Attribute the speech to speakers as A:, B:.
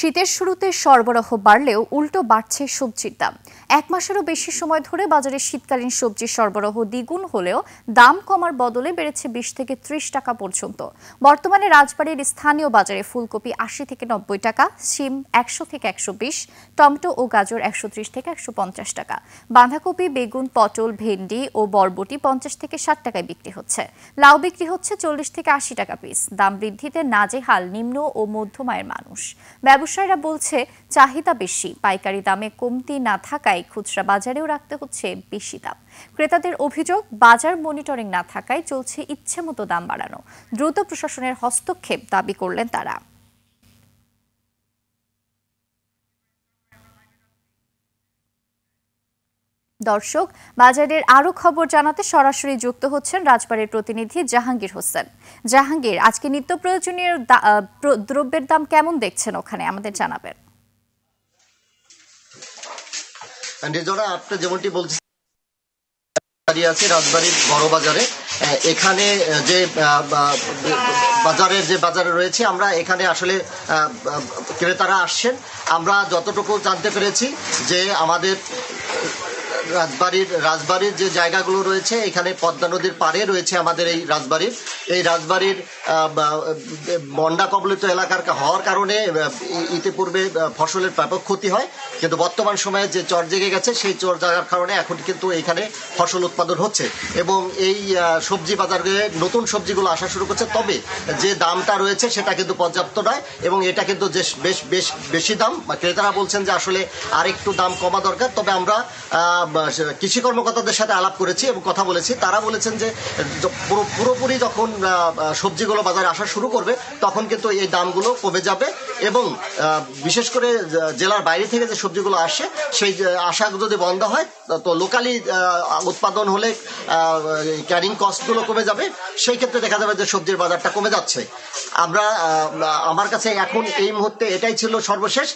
A: শীতের শুরুতে সরবরাহ বাড়লেও উল্টো বাড়ছে সবজির দাম। এক মাসেরও বেশি সময় ধরে বাজারে শীতকালীন সবজির সরবরাহ দ্বিগুণ হলেও দাম কমার বদলে বেড়েছে 20 থেকে 30 টাকা পর্যন্ত। বর্তমানে রাজবাড়ীর স্থানীয় বাজারে ফুলকপি 80 থেকে 90 টাকা, শিম 100 থেকে 120, টমেটো ও গাজর 130 থেকে 150 টাকা, বাঁধাকপি, বেগুন, পটল, ভেন্ডি ও বরবটি 50 থেকে 60 টাকায় বিক্রি হচ্ছে। লাউ বিক্রি হচ্ছে 40 থেকে 80 টাকা পিস। দাম বৃদ্ধিতে নাজেহাল নিম্ন ও মধ্যম আয়ের মানুষ। ব্যবসায়ীরা বলছে চাহিদা বেশি, পাইকারি দামে কমতি না থাকায় খুচরা বাজারেও রাখতে হচ্ছে বেশি দাম। ক্রেতাদের অভিযোগ, বাজার মনিটরিং না থাকায় চলছে ইচ্ছেমতো দাম বাড়ানো। দ্রুত প্রশাসনের হস্তক্ষেপ দাবি করলেন তারা। দর্শক, বাজারের আরো খবর জানাতে সরাসরি যুক্ত হচ্ছেন রাজবাড়ীর প্রতিনিধি জাহাঙ্গীর হোসেন। জাহাঙ্গীর, আজকে নিত্য প্রয়োজনীয় দ্রব্যের দাম কেমন দেখছেন ওখানে, আমাদের জানাবেন।
B: আপনি যেমনটি বলছেন, আছে রাজবাড়ীর বড় বাজারে। এখানে যে বাজারে রয়েছে, আমরা এখানে আসলে ক্রেতারা আসছেন। আমরা যতটুকু জানতে পেরেছি যে আমাদের রাজবাড়ির যে জায়গাগুলো রয়েছে, এখানে পদ্মা নদীর পাড়ে রয়েছে আমাদের এই রাজবাড়ির বন্যা কবলিত এলাকার হওয়ার কারণে ইতিপূর্বে ফসলের ব্যাপক ক্ষতি হয়, কিন্তু বর্তমান সময়ে যে চর জেগে গেছে সেই চর জাগার কারণে এখন কিন্তু এখানে ফসল উৎপাদন হচ্ছে এবং এই সবজি বাজারে নতুন সবজিগুলো আসা শুরু করছে। তবে যে দামটা রয়েছে সেটা কিন্তু পর্যাপ্ত নয় এবং এটা কিন্তু বেশ বেশি দাম। ক্রেতারা বলছেন যে আসলে আর একটু দাম কমা দরকার। তবে আমরা কৃষি কর্মকর্তাদের সাথে আলাপ করেছি এবং কথা বলেছি। তারা বলেছেন যে পুরোপুরি যখন সবজিগুলো বাজারে আসা শুরু করবে তখন কিন্তু এই দামগুলো কমে যাবে এবং বিশেষ করে জেলার বাইরে থেকে যে সবজিগুলো আসে সেই আশা যদি বন্ধ হয় তো লোকালি উৎপাদন হলে ক্যারিং কস্টগুলো কমে যাবে। সেই ক্ষেত্রে দেখা যাবে যে সবজির বাজারটা কমে যাচ্ছে। আমার কাছে এখন এই মুহূর্তে এটাই ছিল সর্বশেষ।